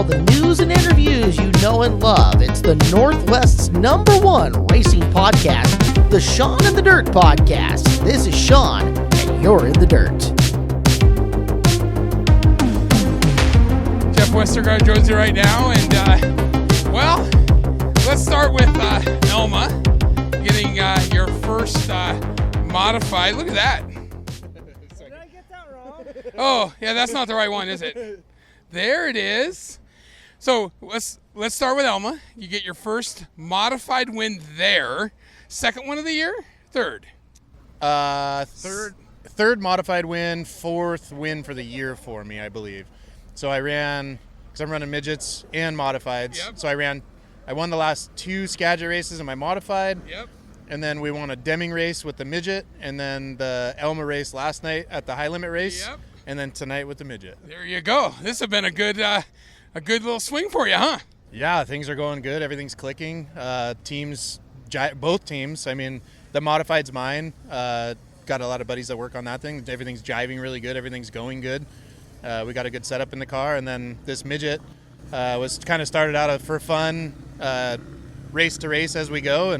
the news and interviews you know and love. It's the Northwest's #1 racing podcast, the Shaun in the Dirt podcast. This is Shaun, and you're in the dirt. Jeff Westergaard joins you right now, and let's start with Elma getting your first modified. Look at that. Did I get that wrong? Oh, yeah, that's not the right one, is it? There it is. So let's start with Elma. You get your first modified win there. Second one of the year? Third? Third modified win, fourth win for the year for me, I believe. So I ran, because I'm running midgets and modifieds. Yep. So I won the last two Skagit races in my modified. Yep. And then we won a Deming race with the midget, and then the Elma race last night at the high limit race. Yep. And then tonight with the midget. There you go. This has been a good little swing for you, huh? Yeah, things are going good. Everything's clicking. Both teams. I mean, the modified's mine. Got a lot of buddies that work on that thing. Everything's jiving really good. Everything's going good. We got a good setup in the car. And then this midget was kind of started out for fun, race to race as we go.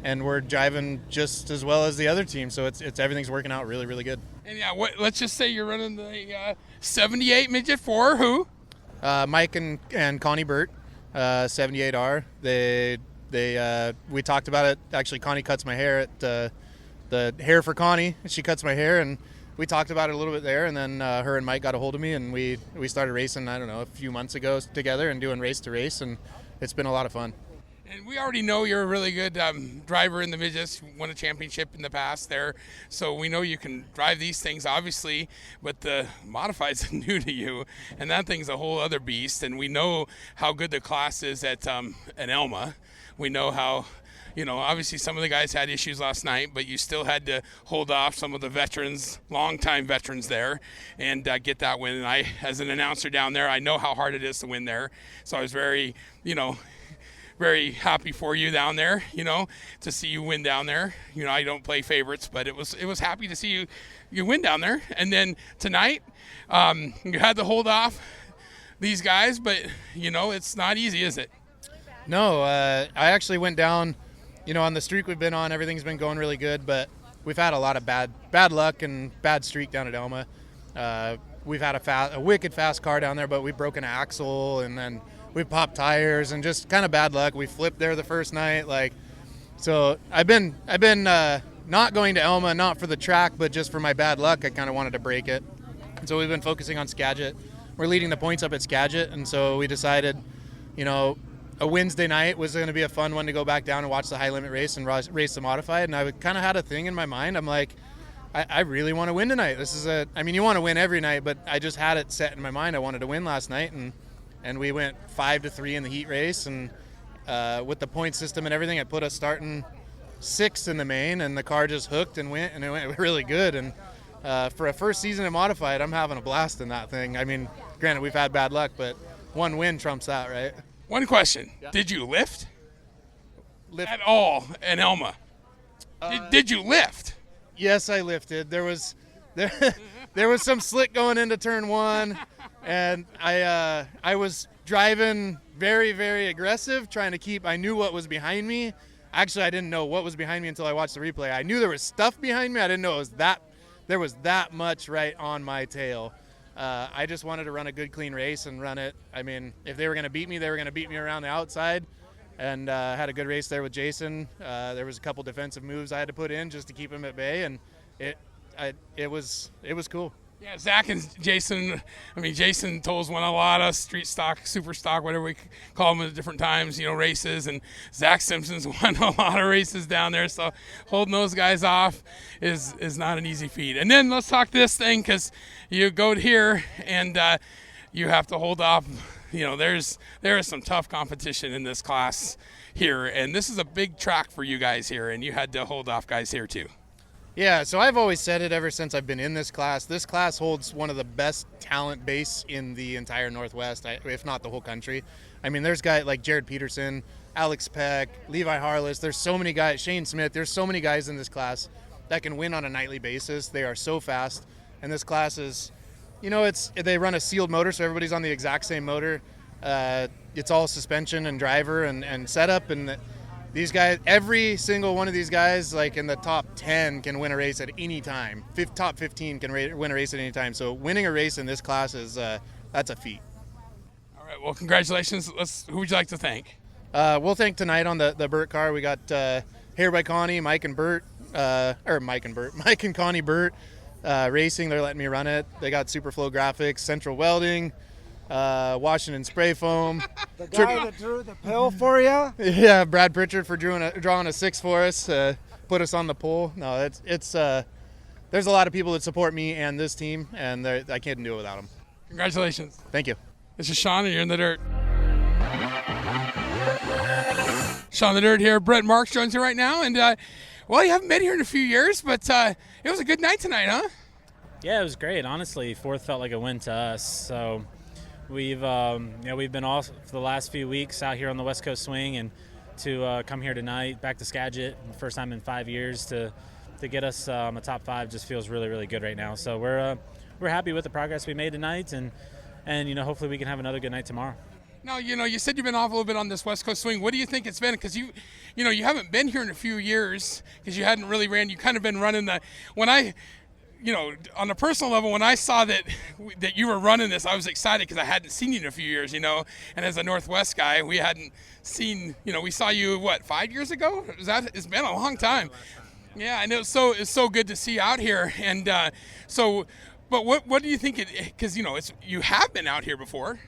And we're jiving just as well as the other team. So it's everything's working out really, really good. And yeah, let's just say you're running the 78 midget for who? Mike and Connie Burt, 78R. We talked about it. Actually, Connie cuts my hair at the hair for Connie. She cuts my hair, and we talked about it a little bit there. And then her and Mike got a hold of me, and we started racing. I don't know, a few months ago together and doing race to race, and it's been a lot of fun. And we already know you're a really good driver in the midgets. You won a championship in the past there. So we know you can drive these things, obviously, but the modified's new to you. And that thing's a whole other beast. And we know how good the class is at Elma. We know how, obviously some of the guys had issues last night, but you still had to hold off some of the veterans, longtime veterans there, and get that win. And I, as an announcer down there, I know how hard it is to win there. So I was very, very happy for you down there, to see you win down there. I don't play favorites, but it was happy to see you win down there. And then tonight, you had to hold off these guys, but it's not easy, is it? No, I actually went down, on the streak we've been on. Everything's been going really good, but we've had a lot of bad luck and bad streak down at Elma. We've had a wicked fast car down there, but we broke an axle, and then we popped tires, and just kind of bad luck. We flipped there the first night, so I've been not going to Elma, not for the track, but just for my bad luck. I kind of wanted to break it, and so we've been focusing on Skagit. We're leading the points up at Skagit, and so we decided, a Wednesday night was going to be a fun one to go back down and watch the high limit race and race the modified. And I kind of had a thing in my mind. I'm like, I really want to win tonight. You want to win every night, but I just had it set in my mind. I wanted to win last night, and we went 5-3 in the heat race, and with the point system and everything, it put us starting 6th in the main, and the car just hooked and went really good. And for a first season in modified, I'm having a blast in that thing. I mean, granted, we've had bad luck, but one win trumps that, right? One question. Yeah. Did you lift at all in Elma? Did you lift? Yes, I lifted. There was some slick going into turn 1, and I was driving very, very aggressive, trying to keep. I knew what was behind me. Actually, I didn't know what was behind me until I watched the replay. I knew there was stuff behind me. I didn't know there was that much right on my tail. I just wanted to run a good, clean race and run it. I mean, if they were going to beat me, they were going to beat me around the outside. And had a good race there with Jason. There was a couple defensive moves I had to put in just to keep him at bay, and it was cool. Yeah, Zach and Jason. Jason Tolles won a lot of street stock, super stock, whatever we call them at different times, races. And Zach Simpson's won a lot of races down there. So holding those guys off is not an easy feat. And then let's talk this thing, because you go here and you have to hold off. There is some tough competition in this class here, and this is a big track for you guys here, and you had to hold off guys here too. Yeah, so I've always said it ever since I've been in this class. This class holds one of the best talent base in the entire Northwest, if not the whole country. There's guys like Jared Peterson, Alex Peck, Levi Harless. There's so many guys, Shane Smith. There's so many guys in this class that can win on a nightly basis. They are so fast, and this class is, they run a sealed motor, so everybody's on the exact same motor. It's all suspension and driver and setup, and these guys, every single one of these guys, like in the top 10, can win a race at any time. Top 15 can win a race at any time. So winning a race in this class is that's a feat. All right. Well, congratulations. Who would you like to thank? We'll thank tonight on the Burt car. We got Here by Connie, Mike and Connie Burt Racing. They're letting me run it. They got Superflow Graphics, Central Welding, Washington Spray Foam. The guy that drew the pill for you? Yeah, Brad Pritchard for drawing a 6 for us, put us on the pole. No, it's there's a lot of people that support me and this team, and I can't do it without them. Congratulations. Thank you. This is Shaun, and you're in the dirt. Shaun the Dirt here. Brett Marks joins you right now, and well, you haven't been here in a few years, but it was a good night tonight, huh? Yeah, it was great. Honestly, fourth felt like a win to us. So we've been off for the last few weeks out here on the West Coast swing, and to come here tonight, back to Skagit, first time in 5 years, to get us a top 5 just feels really, really good right now. So we're happy with the progress we made tonight, and hopefully we can have another good night tomorrow. Now, you said you've been off a little bit on this West Coast swing. What do you think it's been? Because you haven't been here in a few years because you hadn't really ran. You kind of been running on a personal level, when I saw that you were running this, I was excited because I hadn't seen you in a few years, and as a Northwest guy, we hadn't seen, we saw you, 5 years ago? It's been a long time. Yeah, I know. So it's so good to see you out here. And but what do you think because, you have been out here before.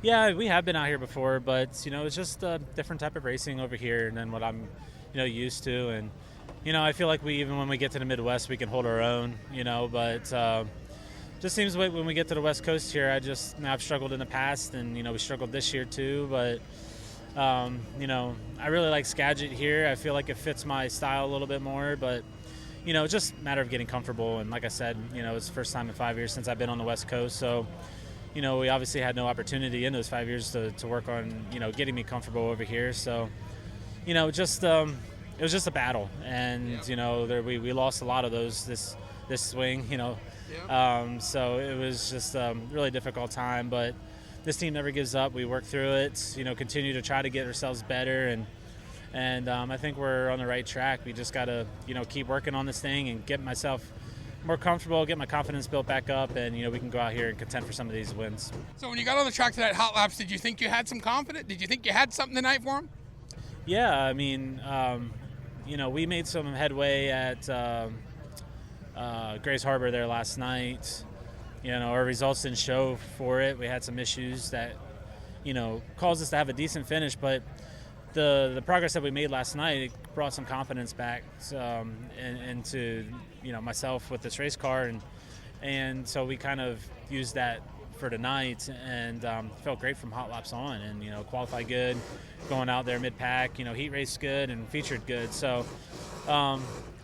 Yeah, we have been out here before, but, it's just a different type of racing over here than what I'm, used to. And, I feel like even when we get to the Midwest, we can hold our own, but just seems like when we get to the West Coast here, I've struggled in the past, and, we struggled this year too, but, I really like Skagit here. I feel like it fits my style a little bit more, but, it's just a matter of getting comfortable. And like I said, it's the first time in 5 years since I've been on the West Coast, so we obviously had no opportunity in those 5 years to work on, getting me comfortable over here. So, it was just a battle, and we lost a lot of those this swing, so it was just a really difficult time. But this team never gives up. We work through it, continue to try to get ourselves better, and I think we're on the right track. We just got to keep working on this thing and get myself more comfortable, get my confidence built back up, and we can go out here and contend for some of these wins. So when you got on the track tonight, hot laps, did you think you had some confidence? Did you think you had something tonight for them? Yeah, I mean, we made some headway at Grays Harbor there last night. Our results didn't show for it. We had some issues that caused us to have a decent finish, but the progress that we made last night brought some confidence back into myself with this race car, and so we kind of used that for tonight, and felt great from hot laps on, and qualified good, going out there mid-pack, heat race good and featured good. So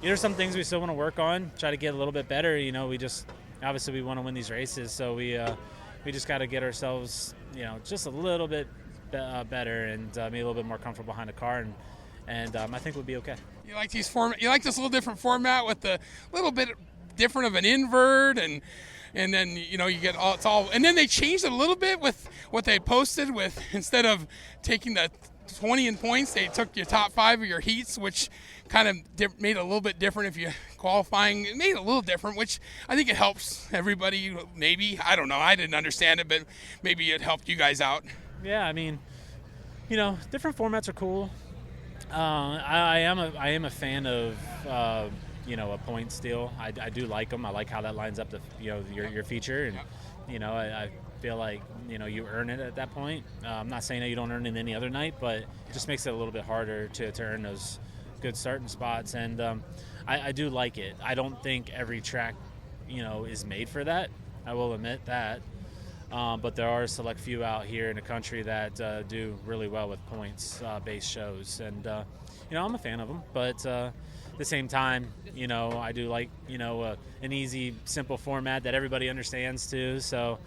there's some things we still want to work on, try to get a little bit better. We just obviously we want to win these races, so we just got to get ourselves just a little bit better and be a little bit more comfortable behind the car, and I think we'll be okay. You like these you like this little different format with the little bit different of an invert, and then you get it's all, and then they changed it a little bit with what they posted with, instead of taking the 20 in points, they took your top 5 of your heats, which kind of made it a little bit different. If you qualifying, it made it a little different, which I think it helps everybody. Maybe, I don't know, I didn't understand it, but maybe it helped you guys out. Yeah, I mean, different formats are cool. I am a fan of a points deal. I do like them. I like how that lines up the your feature, and I feel like you earn it at that point. I'm not saying that you don't earn it any other night, but it just makes it a little bit harder to earn those good starting spots. And I do like it. I don't think every track is made for that. I will admit that. But there are a select few out here in the country that do really well with points-based shows, and I'm a fan of them. But at the same time, I do like an easy, simple format that everybody understands too. So,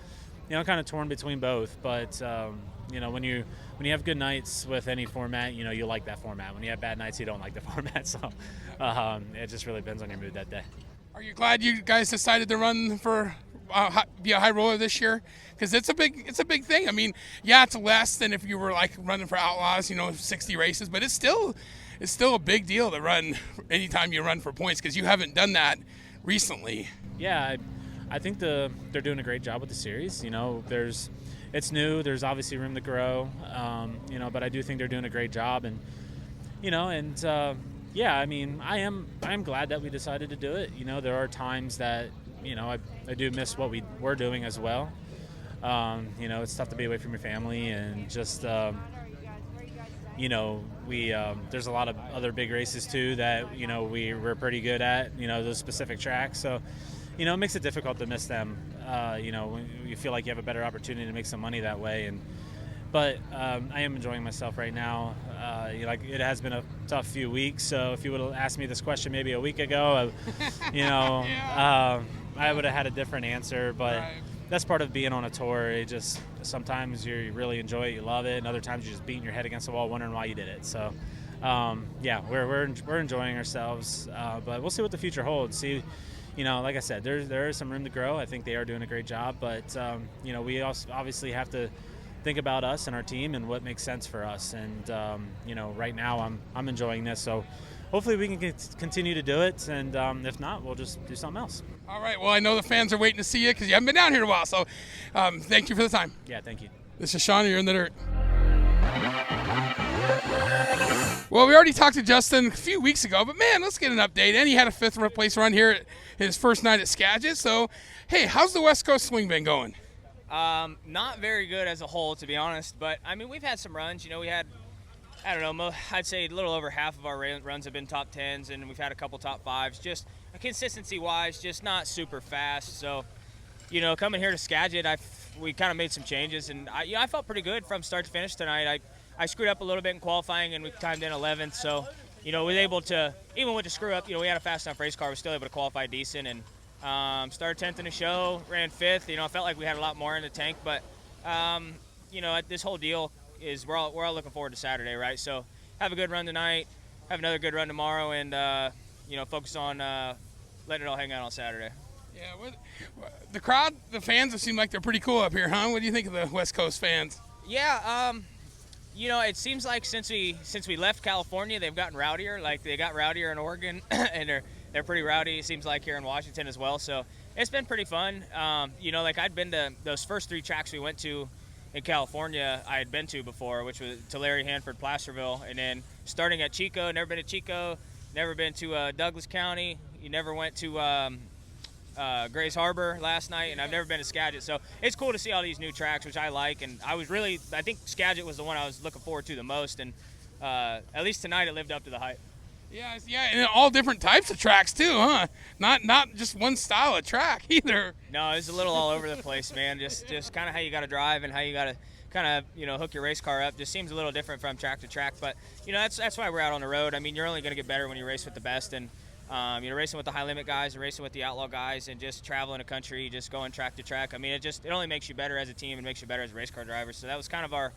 kind of torn between both. But when you have good nights with any format, you like that format. When you have bad nights, you don't like the format. So it just really depends on your mood that day. Are you glad you guys decided to run for be a high roller this year? Because it's a big thing. I mean, yeah, it's less than if you were like running for Outlaws, 60 races, but it's still a big deal to run anytime you run for points because you haven't done that recently. Yeah, I think they're doing a great job with the series. It's new. There's obviously room to grow. But I do think they're doing a great job, and yeah, I mean, I'm glad that we decided to do it. There are times that I do miss what we were doing as well. It's tough to be away from your family and just there's a lot of other big races too that we're pretty good at, those specific tracks. So it makes it difficult to miss them. When you feel like you have a better opportunity to make some money that way. But I am enjoying myself right now. It has been a tough few weeks. So if you would have asked me this question maybe a week ago, I would have had a different answer. But that's part of being on a tour. It just sometimes you really enjoy it, you love it, and other times you're just beating your head against the wall, wondering why you did it. So, we're enjoying ourselves. But we'll see what the future holds. See. Like I said, there is some room to grow. I think they are doing a great job, but we also obviously have to think about us and our team and what makes sense for us. And right now I'm enjoying this, so hopefully we can continue to do it. And if not, we'll just do something else. All right. Well, I know the fans are waiting to see you because you haven't been down here in a while. So thank you for the time. Yeah, thank you. This is Shaun. You're in the dirt. Well, we already talked to Justin a few weeks ago, but man, let's get an update. And he had a 5th place run here at his first night at Skagit. So, hey, how's the West Coast swing been going? Not very good as a whole, to be honest. But, I mean, we've had some runs. We had, I don't know, I'd say a little over half of our runs have been top 10s, and we've had a couple top 5s. Just consistency-wise, just not super fast. So, coming here to Skagit, we kind of made some changes, and I felt pretty good from start to finish tonight. I screwed up a little bit in qualifying, and we timed in 11th. So, we were able to, even with the screw up, we had a fast enough race car. We were still able to qualify decent, and started 10th in the show, ran 5th. I felt like we had a lot more in the tank, but this whole deal is we're all looking forward to Saturday, right? So, have a good run tonight, have another good run tomorrow, and focus on letting it all hang out on Saturday. Yeah, the crowd, the fans have seemed like they're pretty cool up here, huh? What do you think of the West Coast fans? Yeah, it seems like since we left California, they've gotten rowdier. Like they got rowdier in Oregon, and they're pretty rowdy. It seems like here in Washington as well. So it's been pretty fun. I'd been to those first 3 tracks we went to in California. I had been to before, which was Tulare, Hanford, Placerville, and then starting at Chico. Never been to Chico. Never been to Douglas County. You never went to Grays Harbor last night, and I've never been to Skagit, so it's cool to see all these new tracks, which I like. And I think Skagit was the one I was looking forward to the most, and at least tonight it lived up to the hype. Yeah, and all different types of tracks too, huh? Not just one style of track either. No, it's a little all over the place, man. Just kind of how you got to drive and how you got to kind of hook your race car up. Just seems a little different from track to track, but that's why we're out on the road. I mean, you're only going to get better when you race with the best, and racing with the high limit guys, racing with the outlaw guys, and just traveling the country, just going track to track. I mean, it only makes you better as a team and makes you better as a race car driver. So that was kind of our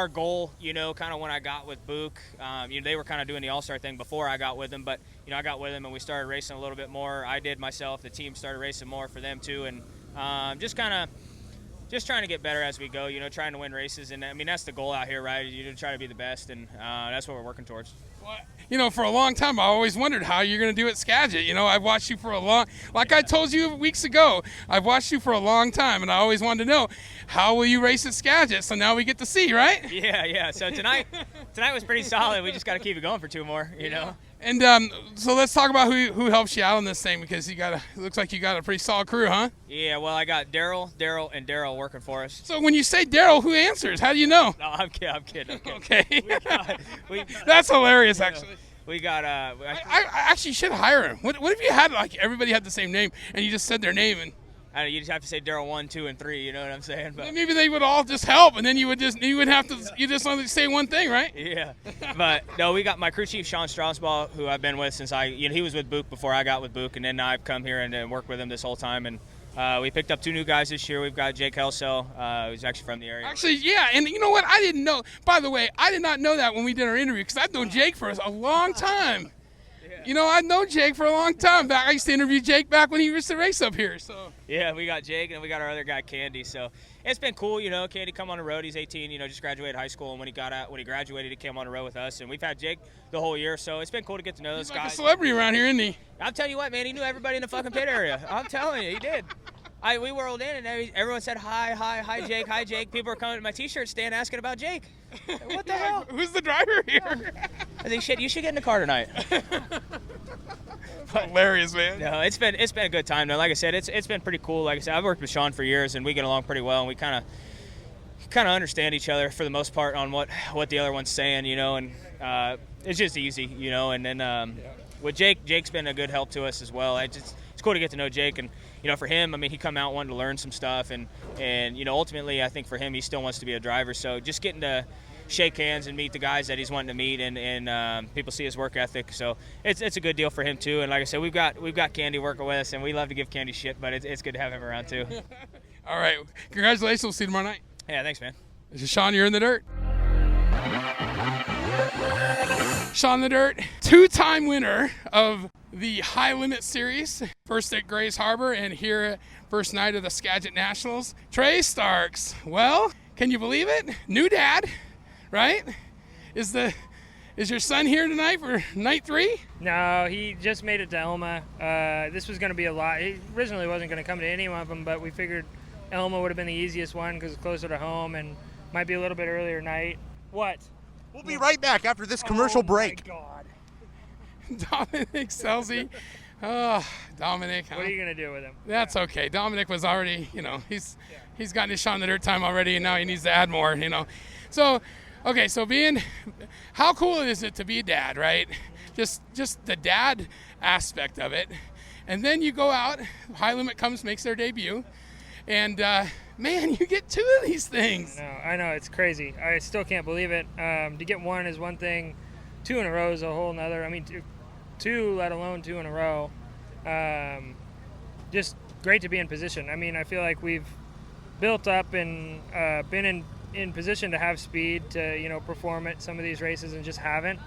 goal, kind of when I got with Book. They were kind of doing the all-star thing before I got with them, but I got with them and we started racing a little bit more. I did myself. The team started racing more for them too, and just trying to get better as we go. Trying to win races, and I mean that's the goal out here, right? You try to be the best, and that's what we're working towards. Well, for a long time, I always wondered how you're going to do at Skagit. I've watched you for like I told you weeks ago, I've watched you for a long time, and I always wanted to know, how will you race at Skagit? So now we get to see, right? Yeah. So tonight was pretty solid. We just got to keep it going for 2 more, you know. And so let's talk about who helps you out on this thing, because looks like you got a pretty solid crew, huh? Yeah, well, I got Daryl working for us. So when you say Daryl, who answers? How do you know? No, I'm kidding. Okay. That's hilarious, actually. We got I actually should hire him. What if you had everybody had the same name and you just said their name and you just have to say Daryl 1, 2, and 3. You know what I'm saying? But maybe they would all just help, and then you just only say one thing, right? Yeah. But no, we got my crew chief Shaun Strasbaugh, who I've been with since he was with Book before I got with Book, and then I've come here and worked with him this whole time. And we picked up 2 new guys this year. We've got Jake Helsell, who's actually from the area. Actually, yeah, and you know what? I didn't know. By the way, I did not know that when we did our interview, because I've known Jake for a long time. You know, I've known Jake for a long time. I used to interview Jake back when he used to race up here. So Yeah, we got Jake and we got our other guy Candy. So it's been cool, you know. Candy come on the road. He's 18, you know, just graduated high school, and when he graduated, he came on the road with us. And we've had Jake the whole year, so it's been cool to get to know this he's guy. like a celebrity around here, isn't he? I'm telling you what, man, he knew everybody in the fucking pit area. I'm telling you, he did. We whirled in, and everyone said hi, Jake, hi, Jake. People were coming to my T-shirt stand asking about Jake. What the hell? Who's the driver here? I think, shit, you should get in the car tonight. Hilarious, man. No, it's been a good time though. Like I said, it's been pretty cool. Like I said, I've worked with Shaun for years, and we get along pretty well, and we kind of understand each other for the most part on what the other one's saying, you know, and it's just easy, you know. And then with Jake's been a good help to us as well. It's cool to get to know Jake, and you know, for him, I mean, he come out wanting to learn some stuff, and you know, ultimately, I think for him, he still wants to be a driver. So just getting to shake hands and meet the guys that he's wanting to meet, and people see his work ethic. So it's a good deal for him too. And like I said, we've got Candy working with us, and we love to give Candy shit, but it's good to have him around too. All right, congratulations. We'll see you tomorrow night. Yeah, thanks, man. This is Shaun. You're in the dirt. Shaun the Dirt, two-time winner of the High Limit Series, first at Grays Harbor and here first night of the Skagit Nationals. Trey Starks, well, can you believe it? New dad, right? Is your son here tonight for night 3? No, he just made it to Elma. This was going to be a lot. He originally wasn't going to come to any one of them, but we figured Elma would have been the easiest one because it's closer to home and might be a little bit earlier night. What? We'll be right back after this commercial break. Oh, my God. Dominic Selzy. Oh, Dominic. What are you going to do with him? That's okay. Dominic was already, you know, he's gotten his Shaun the Dirt time already, and now he needs to add more, you know. So, okay, so how cool is it to be a dad, right? Just the dad aspect of it. And then you go out, High Limit makes their debut, and man, you get 2 of these things. I know, it's crazy. I still can't believe it. To get 1 is one thing. 2 in a row is a whole nother. I mean, two, let alone 2 in a row. Just great to be in position. I mean, I feel like we've built up and been in position to have speed to, you know, perform at some of these races and just haven't.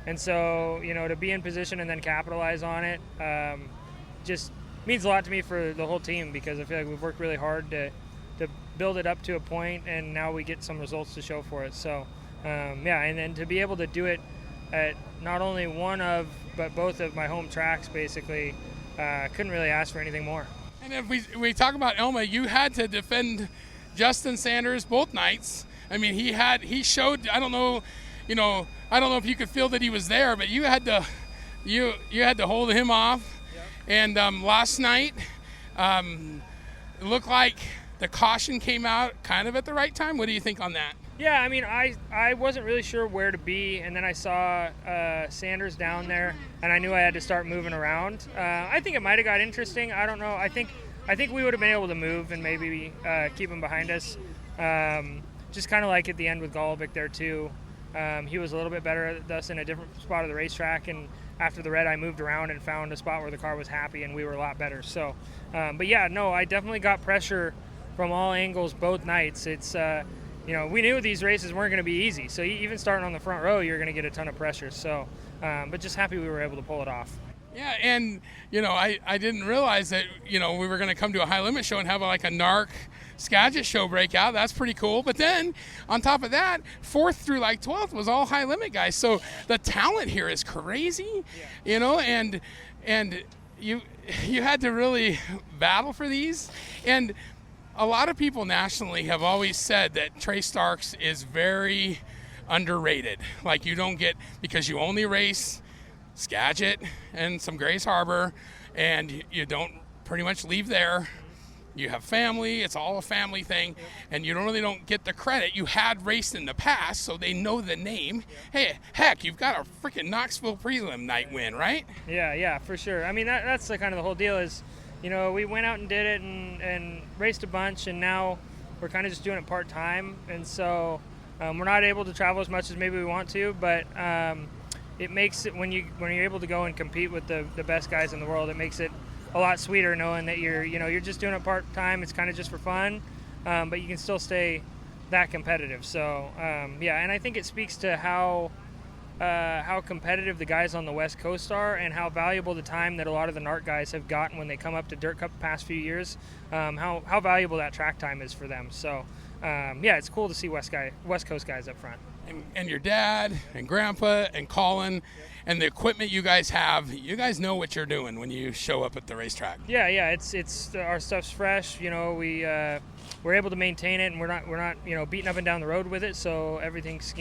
And so, you know, to be in position and then capitalize on it just means a lot to me for the whole team, because I feel like we've worked really hard to build it up to a point, and now we get some results to show for it. So, yeah, and then to be able to do it at not only one of, but both of my home tracks, basically, couldn't really ask for anything more. And if we talk about Elma, you had to defend Justin Sanders both nights. I mean, he showed, I don't know if you could feel that he was there, but you had to hold him off. Yep. And last night, it looked like the caution came out kind of at the right time. What do you think on that? Yeah, I mean, I wasn't really sure where to be, and then I saw Sanders down there, and I knew I had to start moving around. I think it might have got interesting. I don't know. I think we would have been able to move and maybe keep him behind us. Just kind of like at the end with Golovic there too. He was a little bit better at us in a different spot of the racetrack, and after the red, I moved around and found a spot where the car was happy, and we were a lot better. So, but yeah, no, I definitely got pressure from all angles both nights. It's you know, we knew these races weren't going to be easy. So even starting on the front row, you're going to get a ton of pressure. So, but just happy we were able to pull it off. Yeah, and, you know, I didn't realize that, you know, we were going to come to a High Limit show and have like a NARC Skagit show breakout. That's pretty cool. But then, on top of that, 4th through like 12th was all High Limit guys. So the talent here is crazy, you know, and you had to really battle for these. And a lot of people nationally have always said that Trey Starks is very underrated. Like, you don't get, because you only race Skagit and some Grays Harbor, and you don't pretty much leave there. You have family, it's all a family thing, and you don't get the credit. You had raced in the past, so they know the name. Hey, heck, you've got a freaking Knoxville prelim night win, right? Yeah, for sure. I mean, that's the kind of the whole deal is, you know, we went out and did it and raced a bunch, and now we're kind of just doing it part-time, and so we're not able to travel as much as maybe we want to, but it makes it, when you're able to go and compete with the best guys in the world, it makes it a lot sweeter knowing that you're just doing it part-time. It's kind of just for fun, but you can still stay that competitive. So, yeah, and I think it speaks to how how competitive the guys on the West Coast are and how valuable the time that a lot of the NART guys have gotten when they come up to Dirt Cup the past few years, how valuable that track time is for them. So, yeah, it's cool to see West Coast guys up front. And your dad and grandpa and Colin and the equipment you guys have, you guys know what you're doing when you show up at the racetrack. Yeah, it's our stuff's fresh. You know, we're able to maintain it, and we're not beating up and down the road with it. So everything's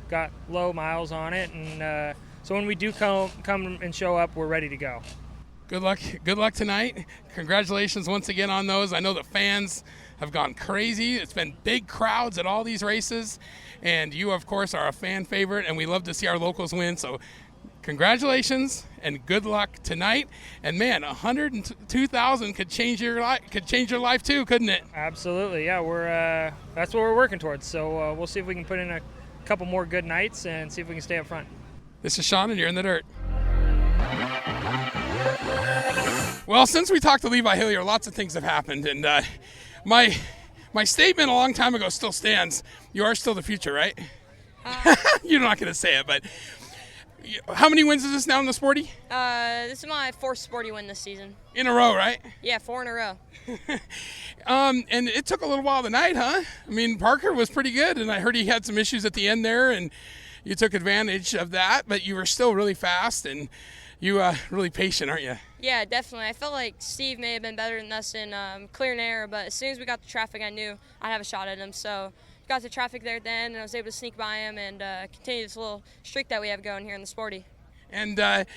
got low miles on it, and so when we do come and show up, we're ready to go. Good luck tonight. Congratulations once again on those. I know the fans have gone crazy. It's been big crowds at all these races, and you, of course, are a fan favorite, and we love to see our locals win. So congratulations and good luck tonight. And man, 102,000 could change your life too, couldn't it? Absolutely, yeah. That's what we're working towards. So we'll see if we can put in a couple more good nights and see if we can stay up front. This is Shaun, and you're in the dirt. Well, since we talked to Levi Hillier, lots of things have happened, and my statement a long time ago still stands. You are still the future, right? You're not going to say it, but how many wins is this now in the Sporty? This is my 4th Sporty win this season. In a row, right? Yeah, 4 in a row. And it took a little while tonight, huh? I mean, Parker was pretty good, and I heard he had some issues at the end there, and you took advantage of that, but you were still really fast, and you really patient, aren't you? Yeah, definitely. I felt like Steve may have been better than us in clear and air, but as soon as we got the traffic, I knew I'd have a shot at him. So got the traffic there at the end, and I was able to sneak by him and continue this little streak that we have going here in the Sporty. And and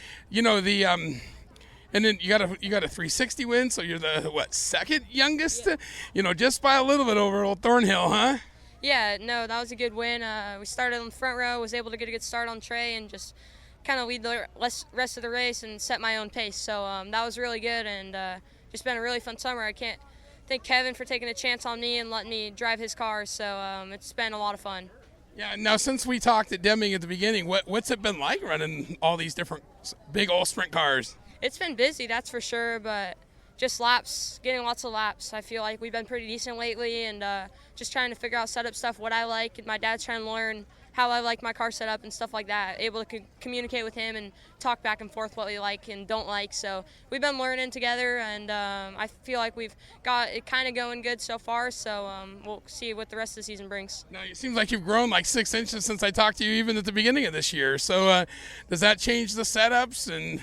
then you got a 360 win, so you're the second youngest? Yeah. Just by a little bit over Old Thornhill, huh? Yeah, no, that was a good win. We started on the front row, was able to get a good start on Trey, and just kind of lead the rest of the race and set my own pace. So that was really good, and just been a really fun summer. I can't thank Kevin for taking a chance on me and letting me drive his car. So it's been a lot of fun. Yeah. Now, since we talked at Deming at the beginning, what's it been like running all these different big old sprint cars? It's been busy, that's for sure, but just laps, getting lots of laps. I feel like we've been pretty decent lately, and just trying to figure out setup stuff, what I like, and my dad's trying to learn how I like my car set up and stuff like that. Able to communicate with him and talk back and forth what we like and don't like. So we've been learning together, and I feel like we've got it kind of going good so far. So we'll see what the rest of the season brings. Now, it seems like you've grown like 6 inches since I talked to you even at the beginning of this year. So does that change the setups and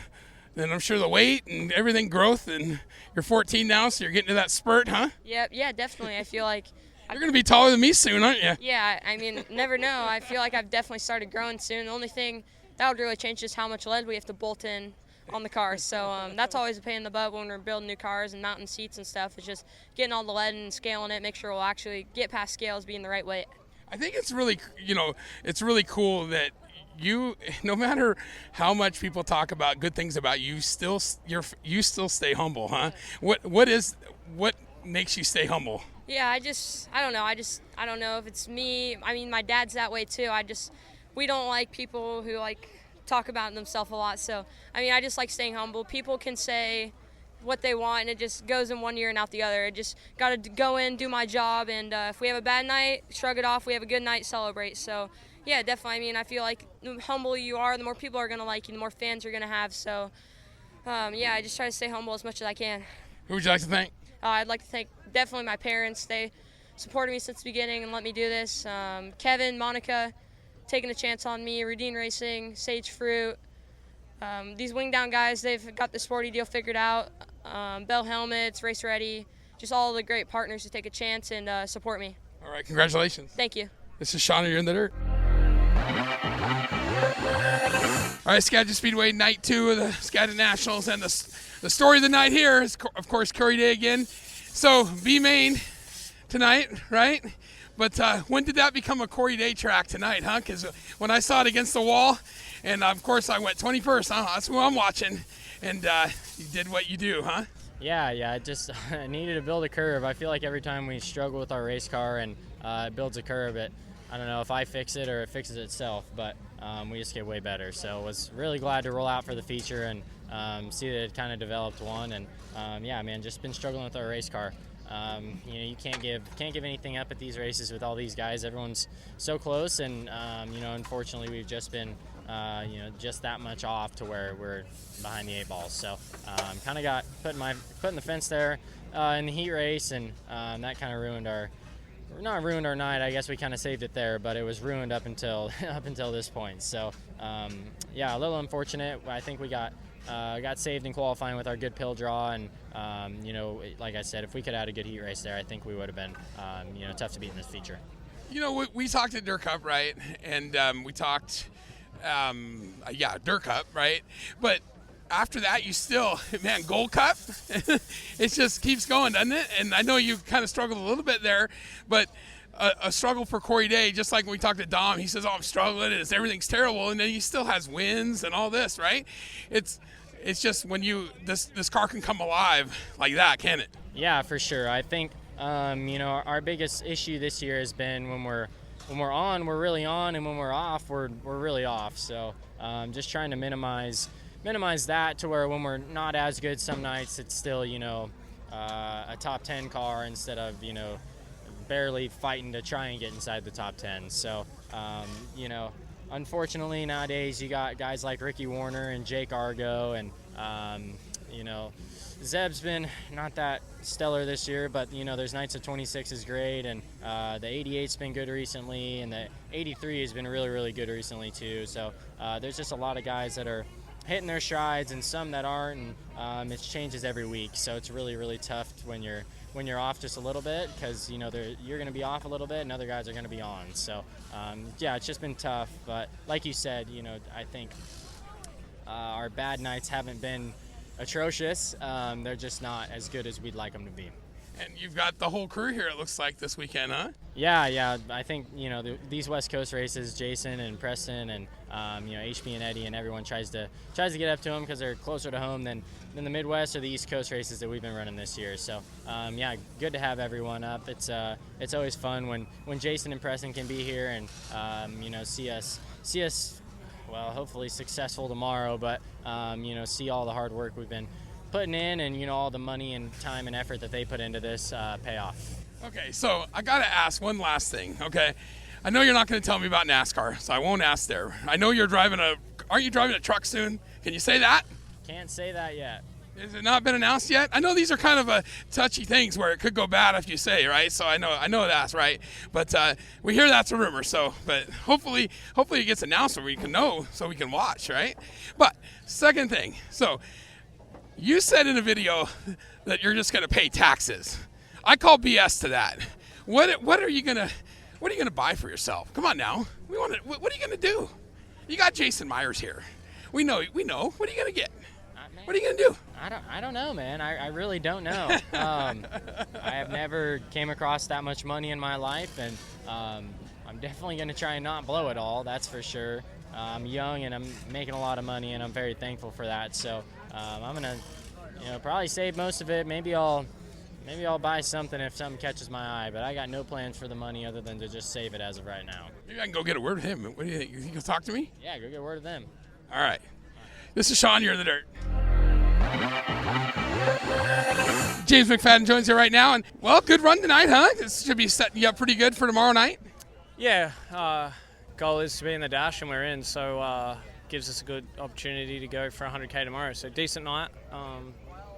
I'm sure the weight and everything, growth, and you're 14 now, so you're getting to that spurt, huh? Yeah, definitely. I feel like you're going to be taller than me soon, aren't you? Yeah, I mean, never know. I feel like I've definitely started growing soon. The only thing that would really change is how much lead we have to bolt in on the car. So that's always a pain in the butt when we're building new cars and mounting seats and stuff. It's just getting all the lead and scaling it, make sure we'll actually get past scales being the right weight. I think it's really, it's really cool that you, no matter how much people talk about good things about you, you still stay humble, huh? What makes you stay humble? Yeah, I don't know. I don't know if it's me. I mean, my dad's that way too. We don't like people who talk about themselves a lot. So, I mean, I just like staying humble. People can say what they want, and it just goes in one ear and out the other. I just got to go in, do my job, and if we have a bad night, shrug it off. We have a good night, celebrate. So, yeah, definitely. I mean, I feel like the humble you are, the more people are going to like you, the more fans you're going to have. So, yeah, I just try to stay humble as much as I can. Who would you like to thank? I'd like to thank definitely my parents. They supported me since the beginning and let me do this. Kevin, Monica, taking a chance on me, Rudine Racing, Sage Fruit. These wing down guys, they've got the Sporty deal figured out. Bell Helmets, Race Ready, just all the great partners who take a chance and support me. All right, congratulations. Thank you. This is Shaun, you're in the dirt. All right, Skagit Speedway, night 2 of the Skagit Nationals, and the story of the night here is, of course, Curry Day again. So, B-Main tonight, right? But when did that become a Corey Day track tonight, huh? Because when I saw it against the wall, and of course I went 21st, huh? That's who I'm watching. And you did what you do, huh? Yeah, I needed to build a curve. I feel like every time we struggle with our race car and it builds a curve, I don't know if I fix it or it fixes itself, but we just get way better. So I was really glad to roll out for the feature and see that it kind of developed one. And yeah, man, just been struggling with our race car. You can't give anything up at these races with all these guys. Everyone's so close, and unfortunately we've just been just that much off to where we're behind the 8 balls. So kind of got put in the fence there in the heat race, and that kind of ruined our night. I guess we kind of saved it there, but it was ruined up until this point. So a little unfortunate. I think we got saved in qualifying with our good pill draw, and like I said, if we could have had a good heat race there, I think we would have been tough to beat in this feature. We talked at Dirt Cup, right? And we talked, Dirt Cup, right? But after that, you still, Gold Cup, it just keeps going, doesn't it? And I know you kind of struggled a little bit there, but a struggle for Corey Day, just like when we talked to Dom, he says, I'm struggling, and everything's terrible, and then he still has wins and all this, right? It's just when this car can come alive like that, can it? Yeah, for sure. I think, our biggest issue this year has been when we're on, we're really on, and when we're off, we're really off. So just trying to minimize that to where when we're not as good some nights, it's still, a top 10 car instead of, barely fighting to try and get inside the top 10. So, unfortunately nowadays you got guys like Ricky Warner and Jake Argo, and, Zeb's been not that stellar this year, but, there's nights of 26 is great, and the 88's been good recently, and the 83 has been really, really good recently too. So there's just a lot of guys that are hitting their strides and some that aren't, and it changes every week. So it's really, really tough when you're off just a little bit, because you're going to be off a little bit and other guys are going to be on. So it's just been tough. But like you said, I think our bad nights haven't been atrocious. They're just not as good as we'd like them to be. And you've got the whole crew here, it looks like, this weekend, huh? Yeah. I think, these West Coast races, Jason and Preston and, HB and Eddie and everyone tries to get up to them because they're closer to home than the Midwest or the East Coast races that we've been running this year. So, good to have everyone up. It's always fun when Jason and Preston can be here and, see us, well, hopefully successful tomorrow, but, see all the hard work we've been putting in, and all the money and time and effort that they put into this pay off. Okay, so I gotta ask one last thing. Okay, I know you're not going to tell me about NASCAR, so I won't ask there. I know aren't you driving a truck soon? Can you say that? Can't say that yet. Has it not been announced yet? I know these are kind of a touchy things where it could go bad if you say, right? So I know that's right, but we hear that's a rumor. So, but hopefully it gets announced so we can know, so we can watch, right? But second thing, so. You said in a video that you're just going to pay taxes. I call BS to that. What are you going to buy for yourself? Come on now. What are you going to do? You got Jason Myers here. We know. What are you going to get? What are you going to do? I don't know, man. I really don't know. I have never came across that much money in my life, and I'm definitely going to try and not blow it all. That's for sure. I'm young and I'm making a lot of money, and I'm very thankful for that. So I'm gonna, probably save most of it. Maybe I'll buy something if something catches my eye. But I got no plans for the money other than to just save it as of right now. Maybe I can go get a word with him. What do you think? You think he'll talk to me? Yeah, go get a word with them. All right. This is Shaun. You're in the dirt. James McFadden joins you right now, and good run tonight, huh? This should be setting you up pretty good for tomorrow night. Yeah. Goal is to be in the dash, and we're in, so gives us a good opportunity to go for 100K tomorrow. So decent night.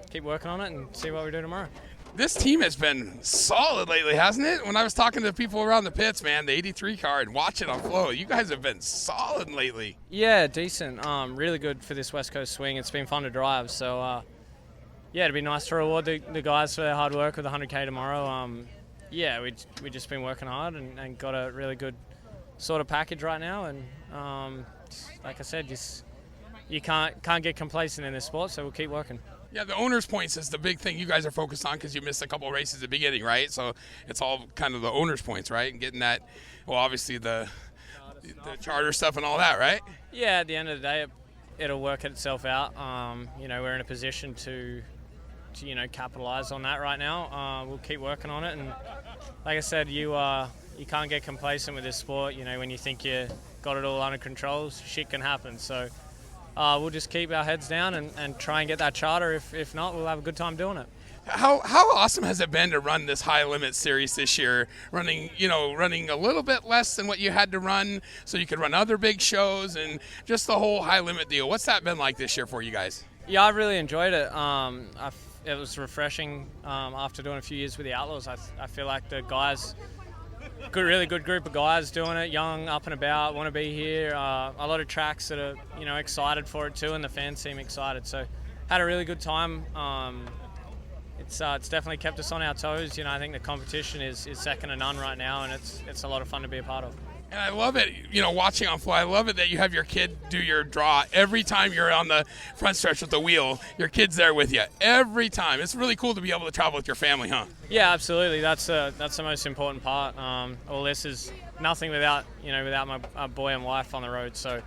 Keep working on it and see what we do tomorrow. This team has been solid lately, hasn't it? When I was talking to people around the pits, man, the 83 car, and watch it on flow, you guys have been solid lately. Yeah, decent. Really good for this West Coast swing. It's been fun to drive. So, it'd be nice to reward the guys for their hard work with 100K tomorrow. We've just been working hard and got a really good sort of package right now, and like I said, you can't get complacent in this sport, so we'll keep working. Yeah, the owner's points is the big thing you guys are focused on because you missed a couple of races at the beginning, right? So it's all kind of the owner's points, right? And getting that, well, obviously the charter stuff and all that, right? Yeah, at the end of the day, it'll work itself out. We're in a position to capitalize on that right now. We'll keep working on it, and like I said, you can't get complacent with this sport. When you think you got it all under control, shit can happen. So we'll just keep our heads down and try and get that charter. If not, we'll have a good time doing it. How awesome has it been to run this high limit series this year? Running a little bit less than what you had to run, so you could run other big shows and just the whole high limit deal. What's that been like this year for you guys? Yeah, I really enjoyed it. It was refreshing after doing a few years with the Outlaws. I feel like the guys, really good group of guys doing it, young, up and about, want to be here. A lot of tracks that are excited for it too, and the fans seem excited. So had a really good time. It's definitely kept us on our toes. I think the competition is second to none right now, and it's a lot of fun to be a part of. And I love it, watching on Flow. I love it that you have your kid do your draw every time you're on the front stretch with the wheel. Your kid's there with you every time. It's really cool to be able to travel with your family, huh? Yeah, absolutely. That's the most important part. All this is nothing without my boy and wife on the road. So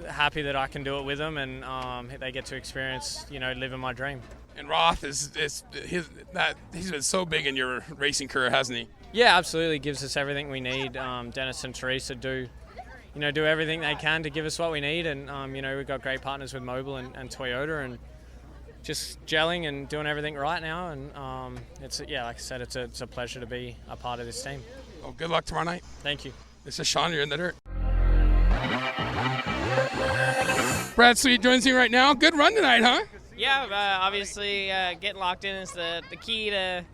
happy that I can do it with them, and they get to experience living my dream. And Roth he's been so big in your racing career, hasn't he? Yeah, absolutely. Gives us everything we need. Dennis and Teresa do everything they can to give us what we need, and we've got great partners with Mobil and Toyota, and just gelling and doing everything right now. And like I said, it's a pleasure to be a part of this team. Well, good luck tomorrow night. Thank you. This is Shaun. You're in the dirt. Brad Sweet joins me right now. Good run tonight, huh? Yeah, obviously getting locked in is the key to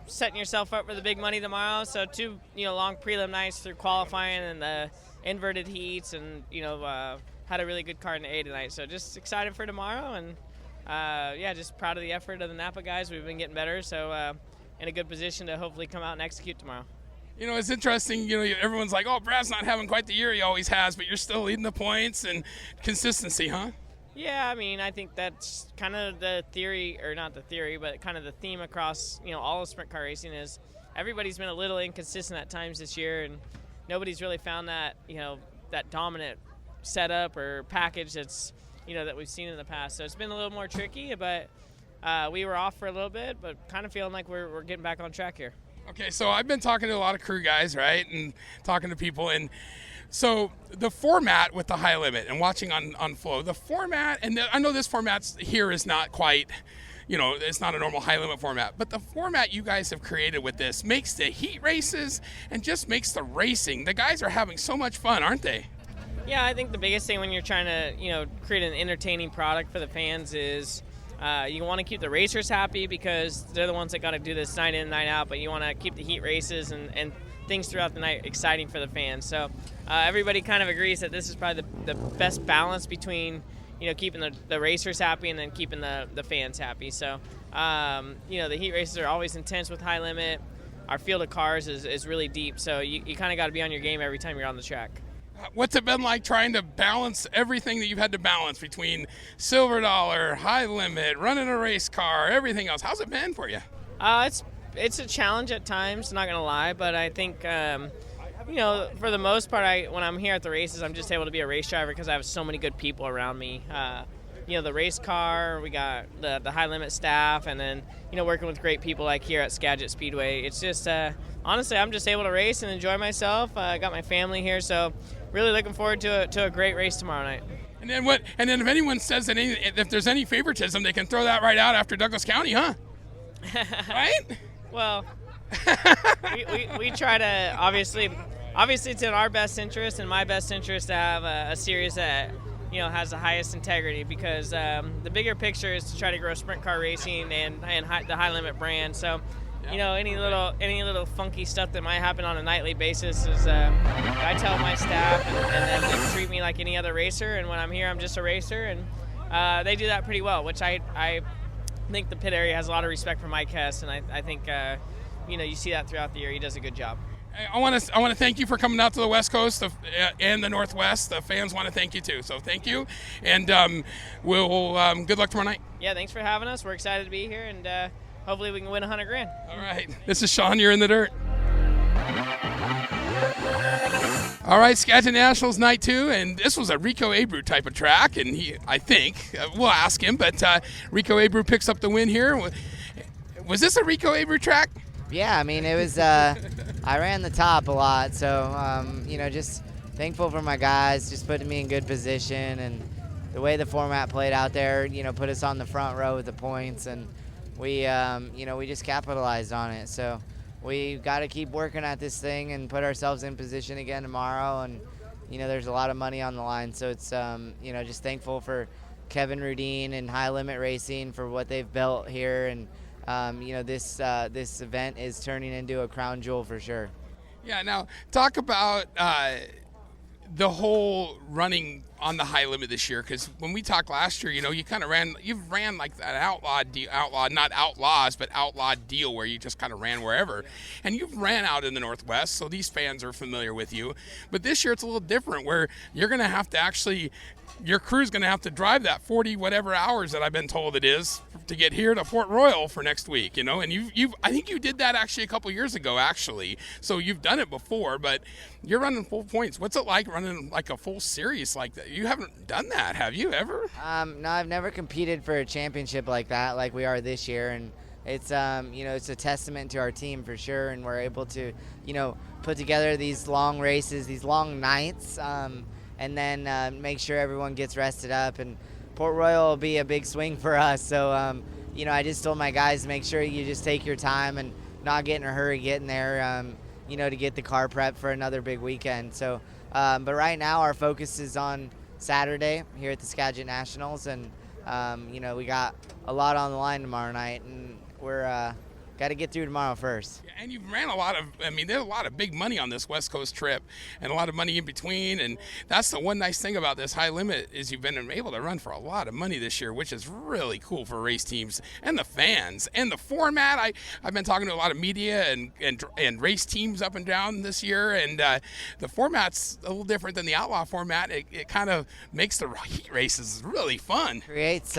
setting yourself up for the big money tomorrow. So 2 long prelim nights through qualifying and the inverted heats, and had a really good car in the A tonight. So just excited for tomorrow, and just proud of the effort of the Napa guys. We've been getting better, so in a good position to hopefully come out and execute tomorrow. It's interesting, everyone's like, oh, Brad's not having quite the year he always has, but you're still leading the points and consistency, huh? Yeah, I mean, I think that's kind of the theory, or not the theory, but kind of the theme across, all of sprint car racing is everybody's been a little inconsistent at times this year, and nobody's really found that, that dominant setup or package that's, that we've seen in the past. So it's been a little more tricky, but we were off for a little bit, but kind of feeling like we're getting back on track here. Okay, so I've been talking to a lot of crew guys, right, and talking to people, and so the format with the high limit and watching on Flow, the format, and I know this format here is not quite, it's not a normal high limit format, but the format you guys have created with this makes the heat races and just makes the racing. The guys are having so much fun, aren't they? Yeah, I think the biggest thing when you're trying to, create an entertaining product for the fans is you want to keep the racers happy because they're the ones that got to do this night in, night out, but you want to keep the heat races and things throughout the night exciting for the fans. So everybody kind of agrees that this is probably the best balance between, keeping the racers happy and then keeping the fans happy. So, the heat races are always intense with high limit. Our field of cars is really deep, so you kind of got to be on your game every time you're on the track. What's it been like trying to balance everything that you've had to balance between Silver Dollar, high limit, running a race car, everything else? How's it been for you? It's a challenge at times, not going to lie, but I think, for the most part, when I'm here at the races, I'm just able to be a race driver because I have so many good people around me. The race car, we got the high limit staff, and then, working with great people like here at Skagit Speedway. It's just, honestly, I'm just able to race and enjoy myself. I got my family here, so really looking forward to a great race tomorrow night. And then if anyone says that if there's any favoritism, they can throw that right out after Douglas County, huh? Right? Well, we try to obviously it's in our best interest and my best interest to have a series that has the highest integrity, because the bigger picture is to try to grow sprint car racing and the high limit brand. So any little funky stuff that might happen on a nightly basis is I tell my staff, and then they treat me like any other racer, and when I'm here I'm just a racer, and they do that pretty well, which I think the pit area has a lot of respect for Mike Hess, and I think you see that throughout the year. He does a good job. I want to thank you for coming out to the West Coast and the Northwest. The fans want to thank you too, so thank you, and we'll good luck tomorrow night. Yeah, thanks for having us. We're excited to be here, and hopefully we can win $100,000. All right, this is Shaun. You're in the dirt. All right, Skagit Nationals night 2, and this was a Rico Abreu type of track, and I think we'll ask him, but Rico Abreu picks up the win here. Was this a Rico Abreu track? Yeah, I mean, it was, I ran the top a lot, so, just thankful for my guys, just putting me in good position, and the way the format played out there, put us on the front row with the points, and we we just capitalized on it. So we got to keep working at this thing and put ourselves in position again tomorrow. And there's a lot of money on the line, so it's just thankful for Kevin Rudine and High Limit Racing for what they've built here. And this event is turning into a crown jewel for sure. Yeah, now talk about the whole running on the high limit this year, because when we talked last year, you kind of you've ran like that not outlaws, but outlawed deal where you just kind of ran wherever. And you've ran out in the Northwest, so these fans are familiar with you. But this year it's a little different where you're going to have to actually, your crew's going to have to drive that 40 whatever hours that I've been told it is to get here to Port Royal for next week, and I think you did that actually a couple years ago actually. So you've done it before, but you're running full points. What's it like running like a full series like that? You haven't done that, have you ever? No, I've never competed for a championship like that, like we are this year, and it's it's a testament to our team for sure, and we're able to put together these long races, these long nights, and then make sure everyone gets rested up. And Port Royal will be a big swing for us, so I just told my guys to make sure you just take your time and not get in a hurry getting there, to get the car prepped for another big weekend. So, but right now our focus is on Saturday here at the Skagit Nationals, and we got a lot on the line tomorrow night, and we're got to get through tomorrow first. And you've ran there's a lot of big money on this West Coast trip and a lot of money in between. And that's the one nice thing about this high limit is you've been able to run for a lot of money this year, which is really cool for race teams and the fans and the format. I've been talking to a lot of media and race teams up and down this year. And the format's a little different than the outlaw format. It kind of makes the heat races really fun. Creates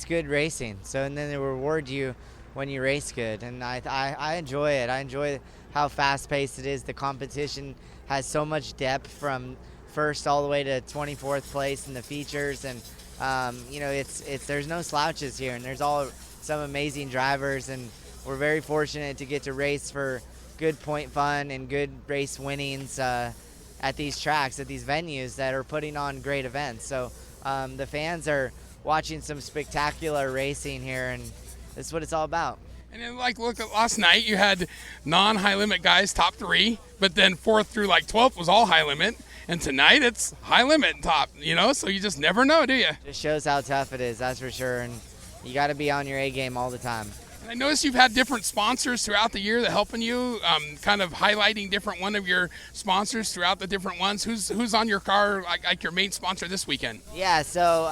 good racing. So, and then they reward you when you race good, and I enjoy it. I enjoy how fast-paced it is. The competition has so much depth from first all the way to 24th place in the features, and there's no slouches here, and there's some amazing drivers, and we're very fortunate to get to race for good point fun and good race winnings at these tracks, at these venues that are putting on great events. So the fans are watching some spectacular racing here, and that's what it's all about. And then, look at last night, you had non-high limit guys top 3, but then 4th through 12th was all high limit. And tonight it's high limit top, so you just never know, do you? Just shows how tough it is, that's for sure. And you got to be on your A game all the time. And I noticed you've had different sponsors throughout the year that helping you, kind of highlighting different one of your sponsors throughout the different ones. Who's on your car, like your main sponsor this weekend? Yeah, so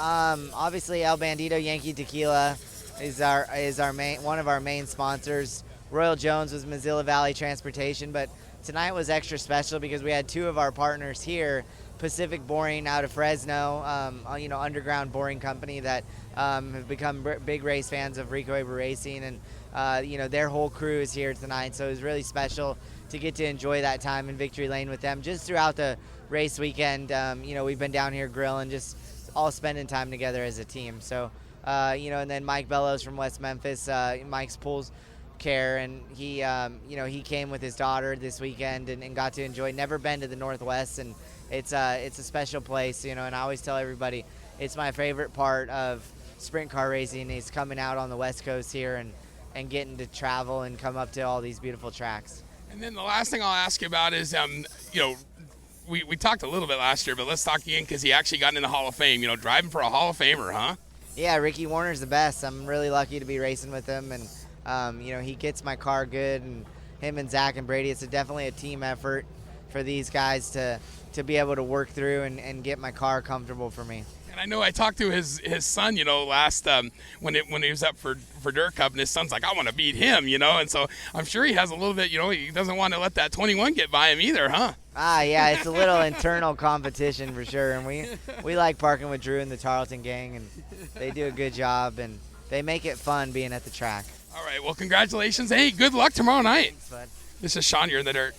obviously El Bandito Yankee Tequila is our main, one of our main sponsors. Royal Jones was Mozilla Valley Transportation, but tonight was extra special because we had 2 of our partners here, Pacific Boring out of Fresno, underground boring company that have become big race fans of Rico Weber Racing, and their whole crew is here tonight, so it was really special to get to enjoy that time in Victory Lane with them. Just throughout the race weekend, we've been down here grilling, just all spending time together as a team. So. And then Mike Bellows from West Memphis, Mike's Pools Care, and he came with his daughter this weekend and got to enjoy. Never been to the Northwest, and it's a special place, and I always tell everybody it's my favorite part of sprint car racing is coming out on the West Coast here and getting to travel and come up to all these beautiful tracks. And then the last thing I'll ask you about is, we talked a little bit last year, but let's talk again because he actually got in the Hall of Fame, driving for a Hall of Famer, huh? Yeah, Ricky Warner's the best. I'm really lucky to be racing with him, and he gets my car good, and him and Zach and Brady, it's definitely a team effort for these guys to be able to work through and get my car comfortable for me. And I know I talked to his son, last when he was up for Dirt Cup, and his son's like, I want to beat him, and so I'm sure he has a little bit, he doesn't want to let that 21 get by him either, huh? Yeah, it's a little internal competition for sure, and we like parking with Drew and the Tarleton gang, and they do a good job, and they make it fun being at the track. All right, well, congratulations. Hey, good luck tomorrow night. Thanks, bud. This is Shaun, you're in the dirt.